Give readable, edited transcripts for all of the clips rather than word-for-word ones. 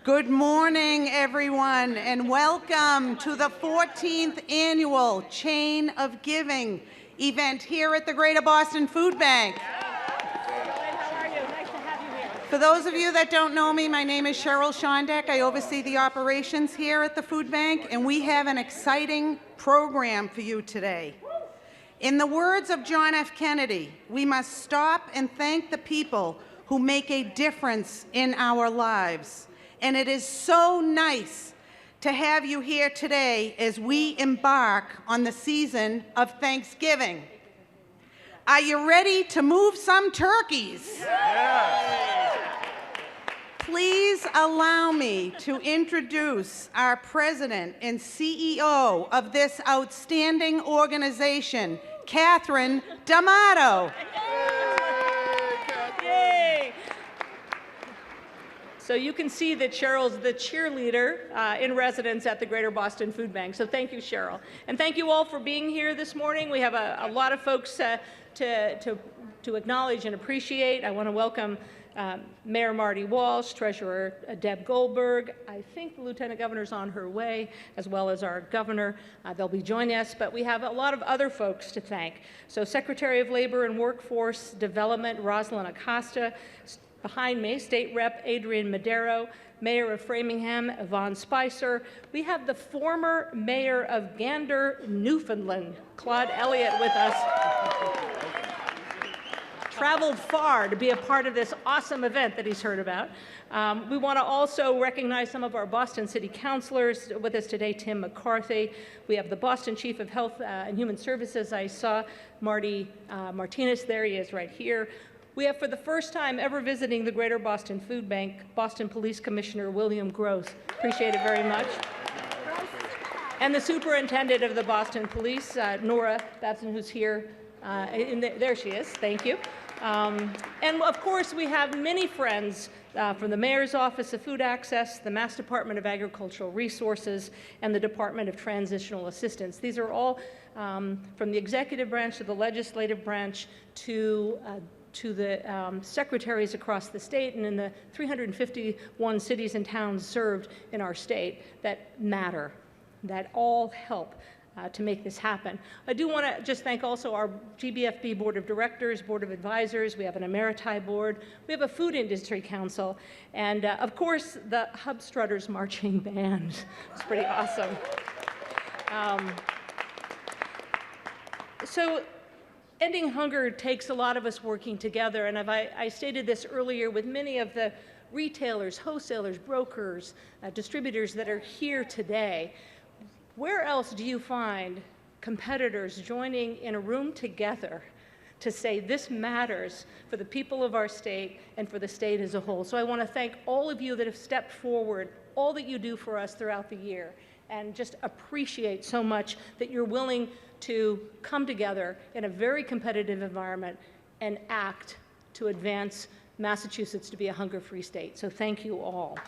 Good morning, everyone, and welcome to the 14th Annual Chain of Giving event here at the Greater Boston Food Bank. How are you? Nice to have you here. For those of you that don't know me, my name is Cheryl Schondeck. I oversee the operations here at the food bank, and we have an exciting program for you today. In the words of John F. Kennedy, we must stop and thank the people who make a difference in our lives. And it is so nice to have you here today as we embark on the season of Thanksgiving. Are you ready to move some turkeys? Yeah. Please allow me to introduce our president and CEO of this outstanding organization, Catherine D'Amato. Yay! So you can see that Cheryl's the cheerleader in residence at the Greater Boston Food Bank. So thank you, Cheryl. And thank you all for being here this morning. We have a lot of folks to acknowledge and appreciate. I want to welcome Mayor Marty Walsh, Treasurer Deb Goldberg. I think the Lieutenant Governor's on her way, as well as our Governor. They'll be joining us, but we have a lot of other folks to thank. So Secretary of Labor and Workforce Development, Rosalind Acosta. Behind me, State Rep Adrian Madero, Mayor of Framingham, Yvonne Spicer. We have the former Mayor of Gander, Newfoundland, Claude Elliott, with us. Traveled far to be a part of this awesome event that he's heard about. We want to also recognize some of our Boston City Councilors with us today, Tim McCarthy. We have the Boston Chief of Health and Human Services. I saw Marty Martinez there. He is right here. We have, for the first time ever visiting the Greater Boston Food Bank, Boston Police Commissioner William Gross. Appreciate it very much. And the Superintendent of the Boston Police, Nora Babson, who's here. There she is. Thank you. And of course, we have many friends from the Mayor's Office of Food Access, the Mass Department of Agricultural Resources, and the Department of Transitional Assistance. These are all from the executive branch to the legislative branch to the secretaries across the state and in the 351 cities and towns served in our state that matter, that all help to make this happen. I do want to just thank also our GBFB Board of Directors, Board of Advisors. We have an Emeriti Board. We have a Food Industry Council. And of course, the Hub Strutters Marching Band. It's pretty awesome. So ending hunger takes a lot of us working together. And I stated this earlier with many of the retailers, wholesalers, brokers, distributors that are here today. Where else do you find competitors joining in a room together to say this matters for the people of our state and for the state as a whole? So I want to thank all of you that have stepped forward, all that you do for us throughout the year, and just appreciate so much that you're willing to come together in a very competitive environment and act to advance Massachusetts to be a hunger-free state. So thank you all.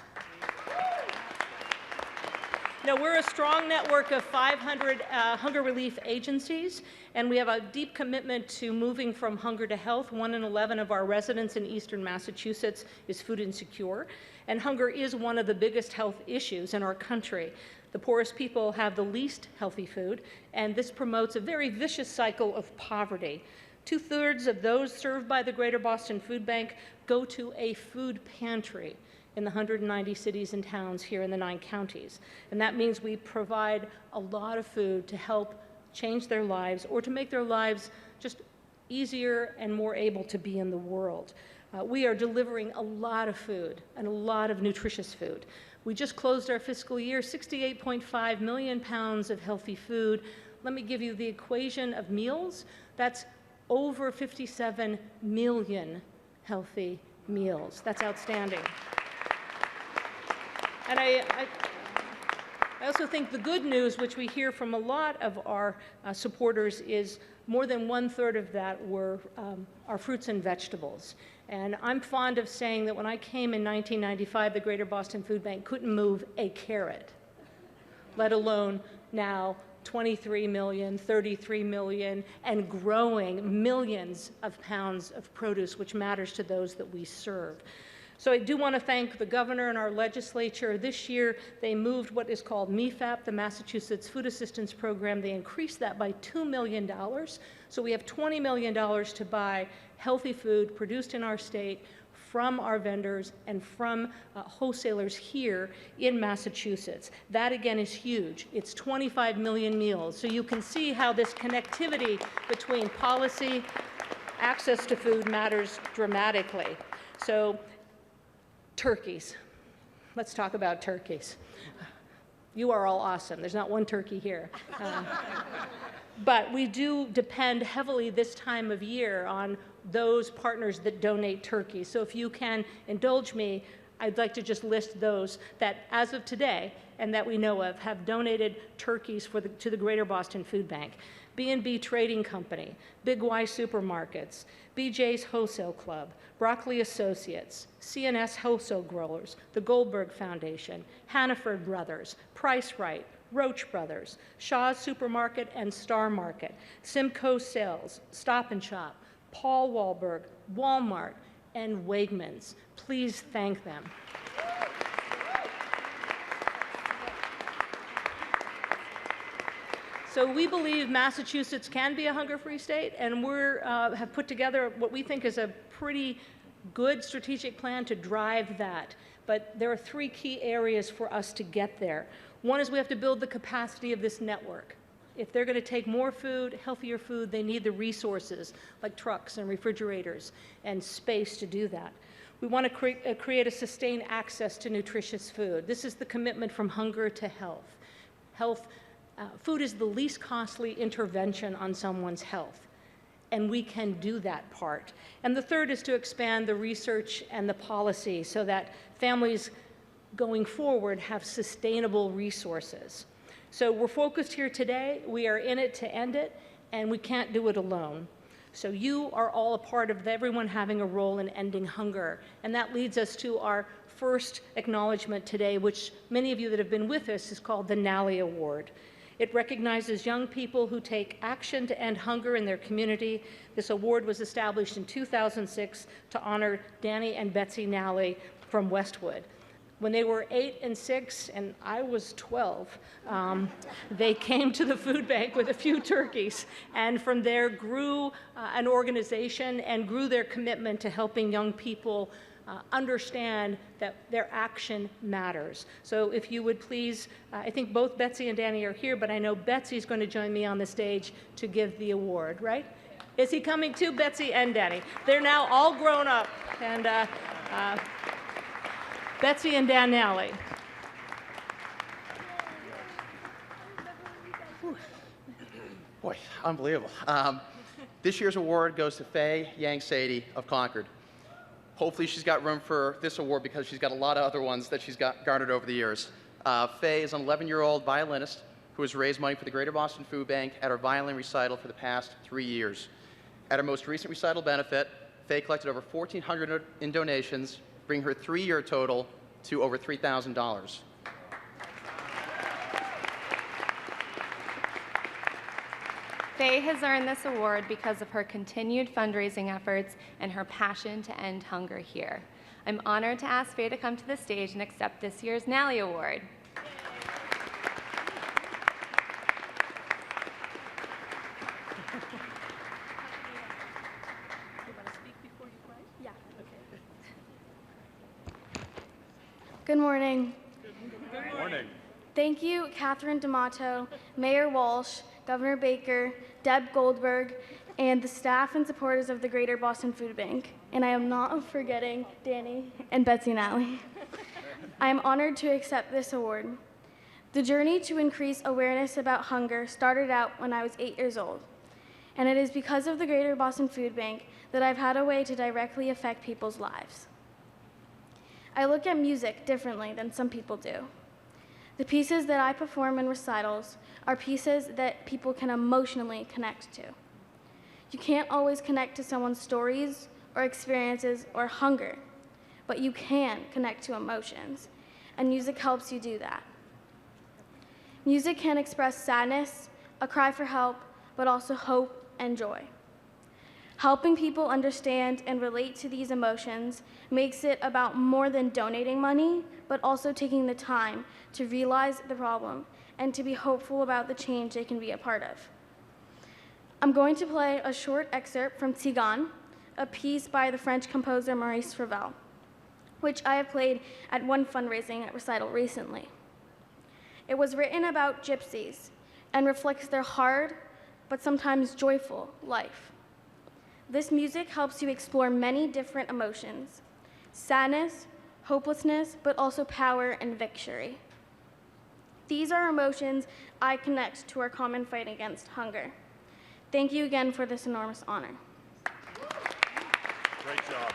Now, we're a strong network of 500 hunger relief agencies, and we have a deep commitment to moving from hunger to health. 1 in 11 of our residents in eastern Massachusetts is food insecure, and hunger is one of the biggest health issues in our country. The poorest people have the least healthy food, and this promotes a very vicious cycle of poverty. 2/3 of those served by the Greater Boston Food Bank go to a food pantry in the 190 cities and towns here in the 9 counties. And that means we provide a lot of food to help change their lives or to make their lives just easier and more able to be in the world. We are delivering a lot of food and a lot of nutritious food. We just closed our fiscal year, 68.5 million pounds of healthy food. Let me give you the equation of meals. That's over 57 million healthy meals. That's outstanding. And I also think the good news, which we hear from a lot of our supporters, is more than 1/3 of that were our fruits and vegetables. And I'm fond of saying that when I came in 1995, the Greater Boston Food Bank couldn't move a carrot, let alone now 23 million, 33 million, and growing millions of pounds of produce, which matters to those that we serve. So I do want to thank the governor and our legislature. This year, they moved what is called MFAP, the Massachusetts Food Assistance Program. They increased that by $2 million. So we have $20 million to buy healthy food produced in our state from our vendors and from wholesalers here in Massachusetts. That, again, is huge. It's 25 million meals. So you can see how this connectivity between policy, access to food matters dramatically. So turkeys. Let's talk about turkeys. You are all awesome. There's not one turkey here. But we do depend heavily this time of year on those partners that donate turkeys. So if you can indulge me, I'd like to just list those that, as of today, and that we know of, have donated turkeys to the Greater Boston Food Bank. B&B Trading Company, Big Y Supermarkets, BJ's Wholesale Club, Broccoli Associates, CNS Wholesale Growers, the Goldberg Foundation, Hannaford Brothers, Price Right, Roach Brothers, Shaw's Supermarket and Star Market, Simcoe Sales, Stop and Shop, Paul Wahlberg, Walmart, and Wegmans. Please thank them. So we believe Massachusetts can be a hunger-free state, and we have put together what we think is a pretty good strategic plan to drive that. But there are three key areas for us to get there. One is we have to build the capacity of this network. If they're going to take more food, healthier food, they need the resources like trucks and refrigerators and space to do that. We want to create a sustained access to nutritious food. This is the commitment from hunger to health. Food is the least costly intervention on someone's health, and we can do that part. And the third is to expand the research and the policy so that families going forward have sustainable resources. So we're focused here today. We are in it to end it, and we can't do it alone. So you are all a part of everyone having a role in ending hunger. And that leads us to our first acknowledgement today, which many of you that have been with us is called the Nally Award. It recognizes young people who take action to end hunger in their community. This award was established in 2006 to honor Danny and Betsy Nally from Westwood. When they were 8 and 6, and I was 12, they came to the food bank with a few turkeys, and from there grew an organization and grew their commitment to helping young people understand that their action matters. So if you would please, I think both Betsy and Danny are here, but I know Betsy's going to join me on the stage to give the award, right? Is he coming too, Betsy and Danny? They're now all grown up, and Betsy and Dan Nally. Boy, unbelievable. This year's award goes to Faye Yang Sadie of Concord. Hopefully she's got room for this award because she's got a lot of other ones that she's got garnered over the years. Faye is an 11-year-old violinist who has raised money for the Greater Boston Food Bank at her violin recital for the past 3 years. At her most recent recital benefit, Faye collected over $1,400 in donations, bringing her 3-year total to over $3,000. Faye has earned this award because of her continued fundraising efforts and her passion to end hunger here. I'm honored to ask Faye to come to the stage and accept this year's Nally Award. Good morning. Good morning. Thank you, Catherine D'Amato, Mayor Walsh, Governor Baker, Deb Goldberg, and the staff and supporters of the Greater Boston Food Bank. And I am not forgetting Danny and Betsy Nally. I am honored to accept this award. The journey to increase awareness about hunger started out when I was 8 years old. And it is because of the Greater Boston Food Bank that I've had a way to directly affect people's lives. I look at music differently than some people do. The pieces that I perform in recitals are pieces that people can emotionally connect to. You can't always connect to someone's stories or experiences or hunger, but you can connect to emotions, and music helps you do that. Music can express sadness, a cry for help, but also hope and joy. Helping people understand and relate to these emotions makes it about more than donating money, but also taking the time to realize the problem and to be hopeful about the change they can be a part of. I'm going to play a short excerpt from Tzigane, a piece by the French composer Maurice Ravel, which I have played at one fundraising recital recently. It was written about gypsies and reflects their hard, but sometimes joyful life. This music helps you explore many different emotions: sadness, hopelessness, but also power and victory. These are emotions I connect to our common fight against hunger. Thank you again for this enormous honor. Great job.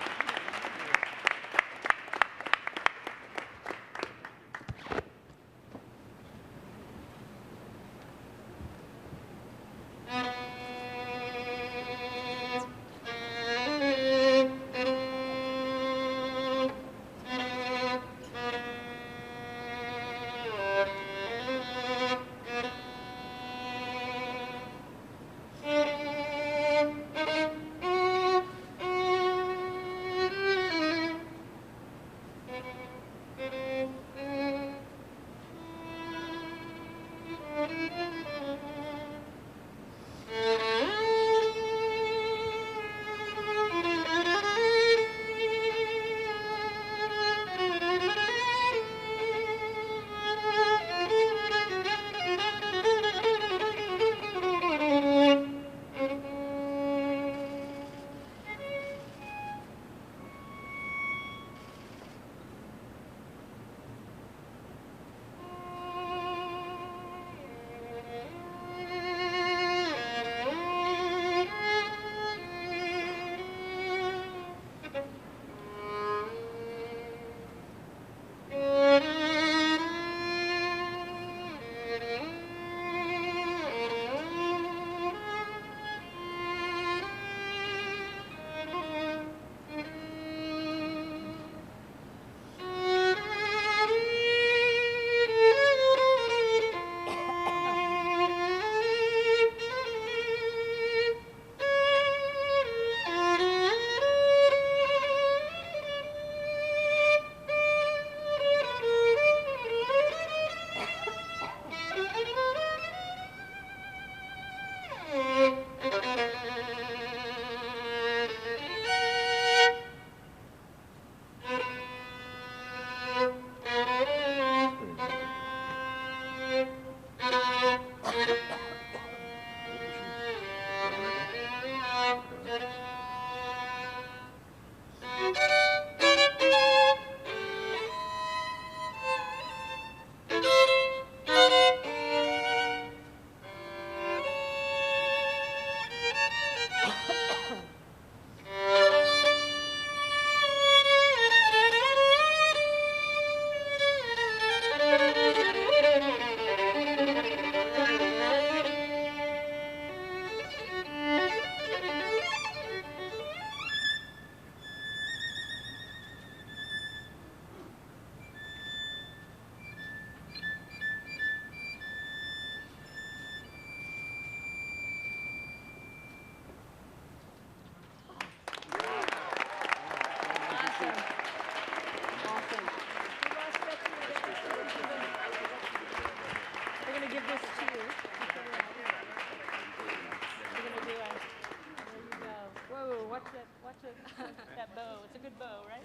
that bow. It's a good bow, right?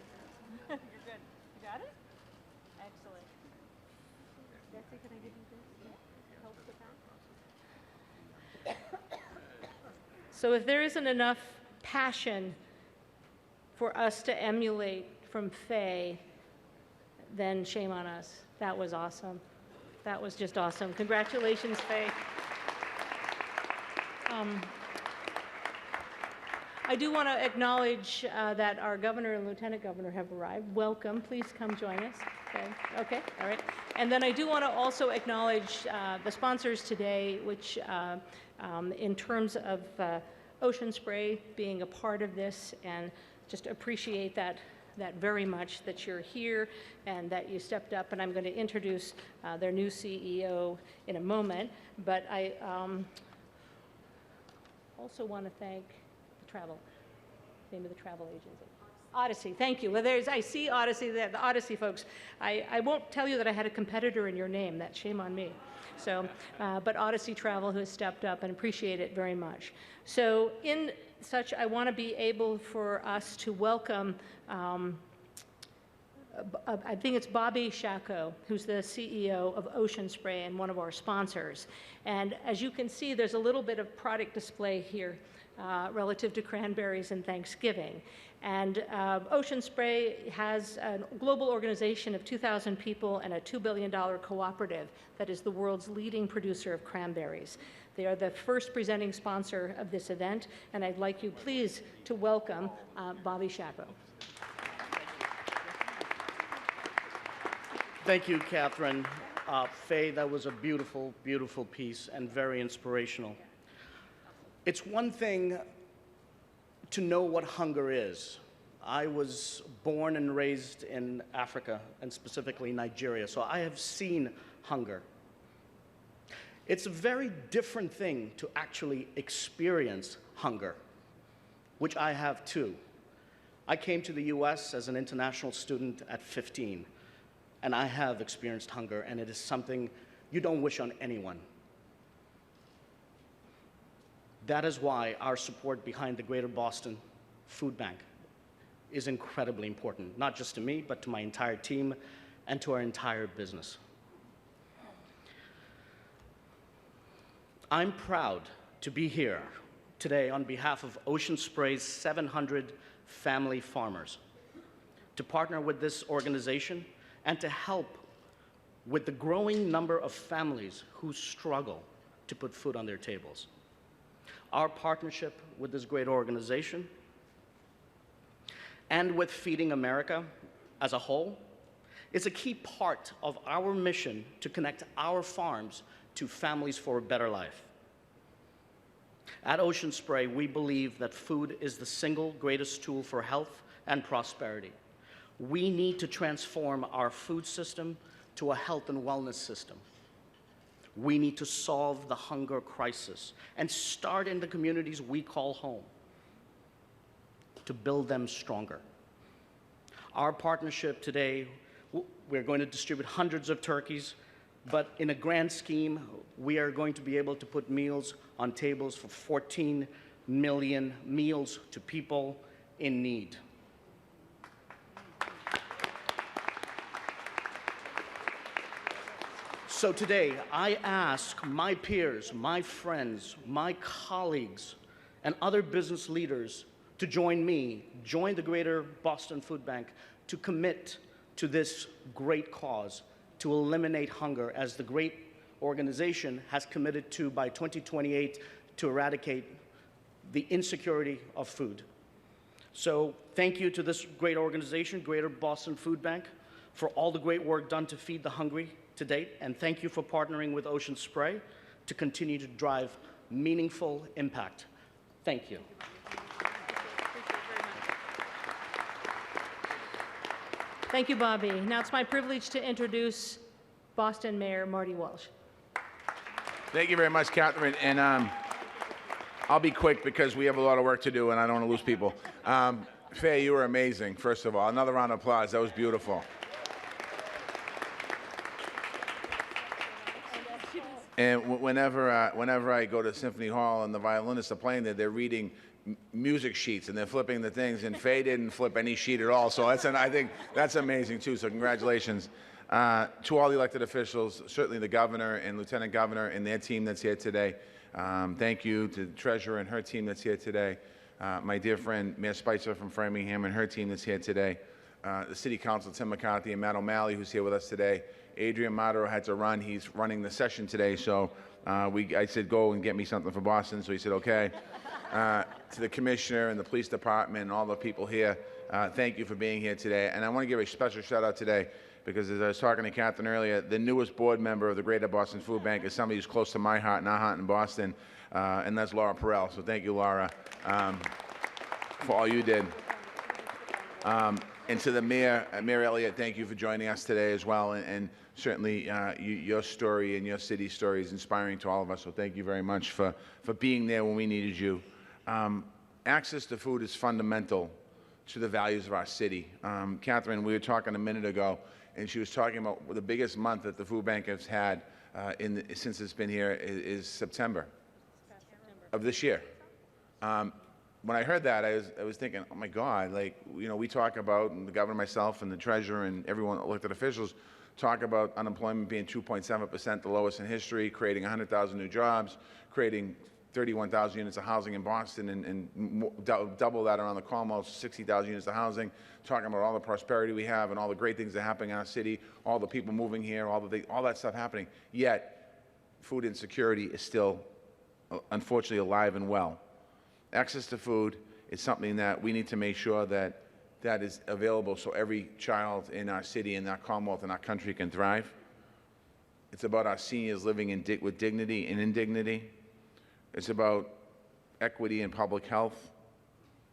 You're good. You got it? Excellent. Betsy, can I give you this? Help with that? So if there isn't enough passion for us to emulate from Faye, then shame on us. That was awesome. That was just awesome. Congratulations, Faye. I do want to acknowledge that our governor and lieutenant governor have arrived. Welcome. Please come join us. Okay. All right. And then I do want to also acknowledge the sponsors today, which in terms of Ocean Spray being a part of this, and just appreciate that very much, that you're here and that you stepped up. And I'm going to introduce their new CEO in a moment. But I also want to thank the travel, name of the travel agency? Odyssey, thank you. Well, I see Odyssey there, the Odyssey folks. I won't tell you that I had a competitor in your name. That's shame on me. So, but Odyssey Travel, who has stepped up, and appreciate it very much. So in such, I want to be able for us to welcome, I think it's Bobby Shacko, who's the CEO of Ocean Spray and one of our sponsors. And as you can see, there's a little bit of product display here relative to cranberries and Thanksgiving. And Ocean Spray has a global organization of 2,000 people and a $2 billion cooperative that is the world's leading producer of cranberries. They are the first presenting sponsor of this event, and I'd like you please to welcome Bobby Shacko. Thank you, Catherine. Faye, that was a beautiful, beautiful piece and very inspirational. It's one thing to know what hunger is. I was born and raised in Africa, and specifically Nigeria, so I have seen hunger. It's a very different thing to actually experience hunger, which I have too. I came to the US as an international student at 15, and I have experienced hunger, and it is something you don't wish on anyone. That is why our support behind the Greater Boston Food Bank is incredibly important, not just to me, but to my entire team and to our entire business. I'm proud to be here today on behalf of Ocean Spray's 700 family farmers to partner with this organization and to help with the growing number of families who struggle to put food on their tables. Our partnership with this great organization and with Feeding America as a whole is a key part of our mission to connect our farms to families for a better life. At Ocean Spray, we believe that food is the single greatest tool for health and prosperity. We need to transform our food system to a health and wellness system. We need to solve the hunger crisis and start in the communities we call home to build them stronger. Our partnership today, we're going to distribute hundreds of turkeys, but in a grand scheme, we are going to be able to put meals on tables for 14 million meals to people in need. So today, I ask my peers, my friends, my colleagues, and other business leaders to join me, join the Greater Boston Food Bank to commit to this great cause, to eliminate hunger, as the great organization has committed to by 2028 to eradicate the insecurity of food. So thank you to this great organization, Greater Boston Food Bank, for all the great work done to feed the hungry to date, and thank you for partnering with Ocean Spray to continue to drive meaningful impact. Thank you. Thank you, Bobby. Now it's my privilege to introduce Boston Mayor Marty Walsh. Thank you very much, Catherine. And I'll be quick because we have a lot of work to do and I don't want to lose people. Faye, you were amazing, first of all. Another round of applause. That was beautiful. And whenever I go to Symphony Hall and the violinists are playing there, they're reading music sheets and they're flipping the things, and Faye didn't flip any sheet at all. So I think that's amazing too. So congratulations to all the elected officials, certainly the governor and lieutenant governor and their team that's here today. Thank you to the treasurer and her team that's here today. My dear friend Mayor Spicer from Framingham and her team that's here today. The City Council, Tim McCarthy and Matt O'Malley, who's here with us today. Adrian Madero had to run. He's running the session today, so I said, go and get me something for Boston, so he said, okay. To the commissioner and the police department and all the people here, thank you for being here today. And I want to give a special shout out today because, as I was talking to Catherine earlier, the newest board member of the Greater Boston Food Bank is somebody who's close to my heart and our heart in Boston, and that's Laura Perrell. So thank you, Laura, for all you did. And to the mayor, Mayor Elliott, thank you for joining us today as well. And certainly your story and your city story is inspiring to all of us. So thank you very much for being there when we needed you. access to food is fundamental to the values of our city. Catherine, we were talking a minute ago, and she was talking about the biggest month that the food bank has had since it's been here is September of this year. When I heard that, I was thinking, oh my God, like, we talk about, and the governor, myself, and the treasurer, and everyone, elected officials, talk about unemployment being 2.7%, the lowest in history, creating 100,000 new jobs, creating 31,000 units of housing in Boston, and double that around the Commonwealth, 60,000 units of housing, talking about all the prosperity we have and all the great things that are happening in our city, all the people moving here, all that stuff happening. Yet, food insecurity is still, unfortunately, alive and well. Access to food is something that we need to make sure that is available so every child in our city, in our Commonwealth, in our country can thrive. It's about our seniors living with dignity and in dignity. It's about equity and public health.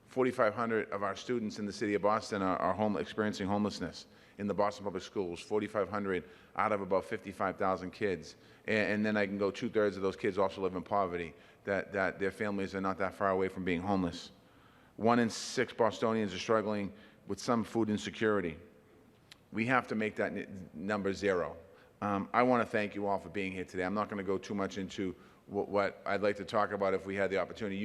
4,500 of our students in the city of Boston are experiencing homelessness in the Boston Public Schools, 4,500 out of about 55,000 kids. And then I can go 2/3 of those kids also live in poverty, that their families are not that far away from being homeless. 1 in 6 Bostonians are struggling with some food insecurity. We have to make that number 0. I want to thank you all for being here today. I'm not going to go too much into what I'd like to talk about if we had the opportunity.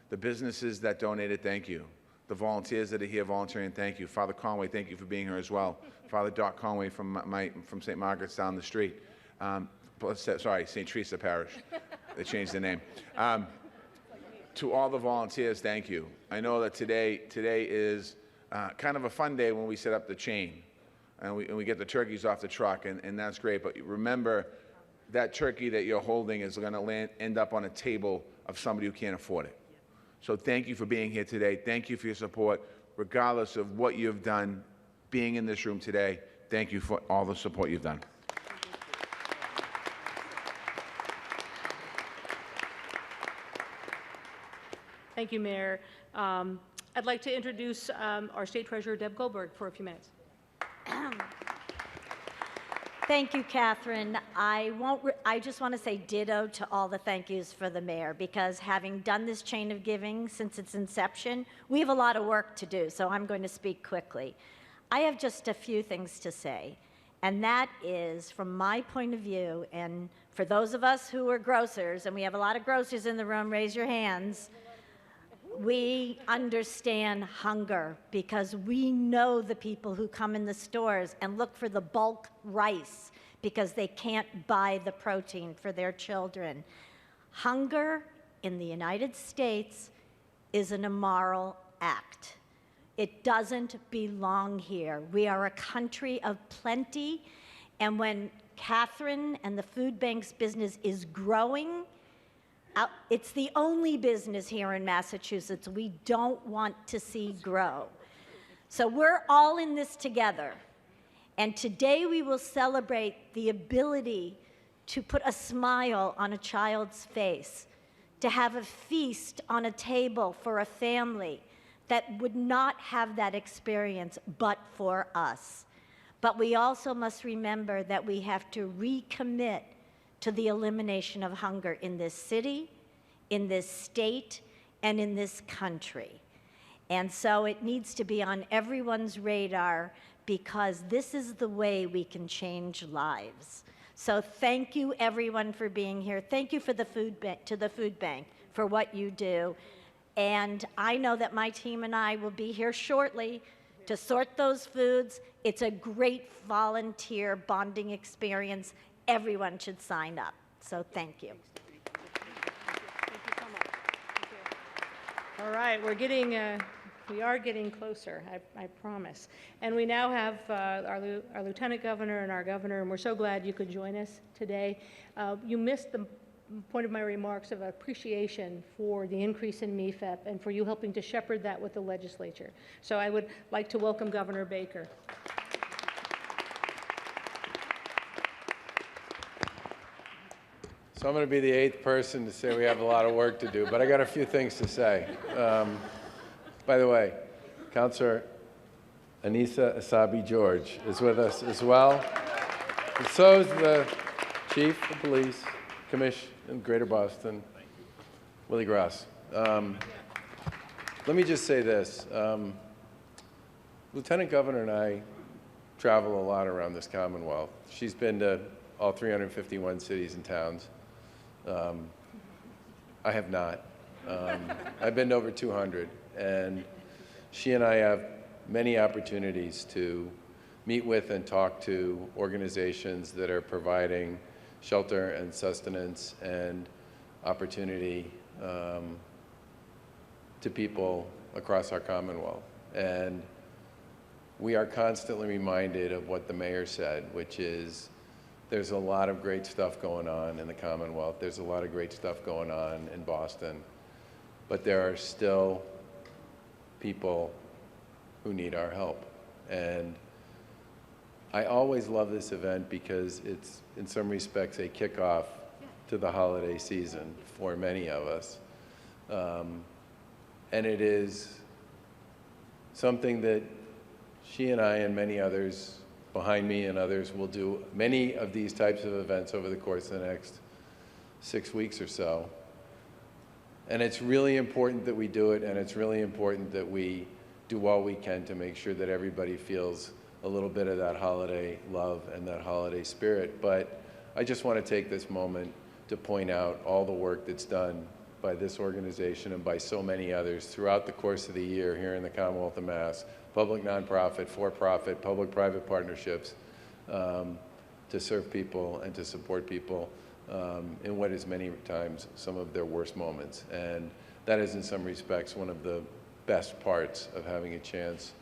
The businesses that donated, thank you. The volunteers that are here volunteering, thank you. Father Conway, thank you for being here as well. Father Doc Conway from St. Margaret's down the street. Sorry, St. Teresa Parish. They changed the name. To all the volunteers, thank you. I know that today is kind of a fun day when we set up the chain and we get the turkeys off the truck, and that's great. But remember, that turkey that you're holding is going to end up on a table of somebody who can't afford it. So thank you for being here today. Thank you for your support, regardless of what you've done being in this room today. Thank you for all the support you've done. Thank you, Mayor. I'd like to introduce our State Treasurer, Deb Goldberg, for a few minutes. Thank you, Catherine. I just want to say ditto to all the thank yous for the mayor, because having done this chain of giving since its inception, we have a lot of work to do, so I'm going to speak quickly. I have just a few things to say, and that is, from my point of view, and for those of us who are grocers, and we have a lot of grocers in the room, raise your hands. We understand hunger because we know the people who come in the stores and look for the bulk rice because they can't buy the protein for their children. Hunger in the United States is an immoral act. It doesn't belong here. We are a country of plenty, and when Catherine and the food bank's business is growing, it's the only business here in Massachusetts we don't want to see grow. So we're all in this together. And today we will celebrate the ability to put a smile on a child's face, to have a feast on a table for a family that would not have that experience but for us. But we also must remember that we have to recommit to the elimination of hunger in this city, in this state, and in this country. And so it needs to be on everyone's radar, because this is the way we can change lives. So thank you, everyone, for being here. Thank you for the food bank for what you do. And I know that my team and I will be here shortly to sort those foods. It's a great volunteer bonding experience. Everyone should sign up. So thank you. All right, we are getting closer, I promise. And we now have our Lieutenant Governor and our Governor, and we're so glad you could join us today. You missed the point of my remarks of appreciation for the increase in MEFEP and for you helping to shepherd that with the legislature. So I would like to welcome Governor Baker. So I'm going to be the 8th person to say we have a lot of work to do, but I got a few things to say. By the way, Councilor Anissa Asabi George is with us as well. And so is the Chief of Police Commission in Greater Boston, Willie Gross. let me just say this. Lieutenant Governor and I travel a lot around this Commonwealth. She's been to all 351 cities and towns. I have not. I've been to over 200, and she and I have many opportunities to meet with and talk to organizations that are providing shelter and sustenance and opportunity to people across our Commonwealth. And we are constantly reminded of what the mayor said, which is there's a lot of great stuff going on in the Commonwealth. There's a lot of great stuff going on in Boston. But there are still people who need our help. And I always love this event because it's, in some respects, a kickoff to the holiday season for many of us. And it is something that she and I and many others behind me and others will do many of these types of events over the course of the next 6 weeks or so. And it's really important that we do it, and it's really important that we do all we can to make sure that everybody feels a little bit of that holiday love and that holiday spirit. But I just want to take this moment to point out all the work that's done by this organization and by so many others throughout the course of the year here in the Commonwealth of Mass, public, nonprofit, for-profit, public-private partnerships, to serve people and to support people in what is many times some of their worst moments. And that is in some respects one of the best parts of having a chance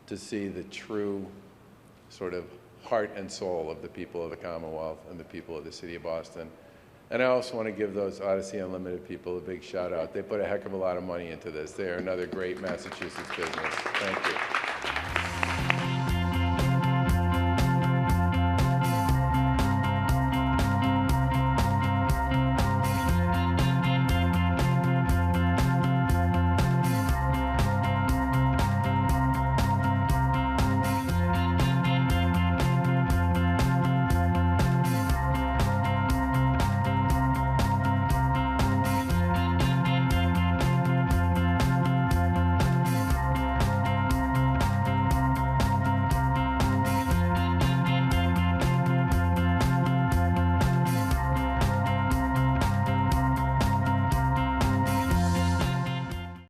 to see the true sort of heart and soul of the people of the Commonwealth and the people of the city of Boston. And I also want to give those Odyssey Unlimited people a big shout out. They put a heck of a lot of money into this. They are another great Massachusetts business. Thank you.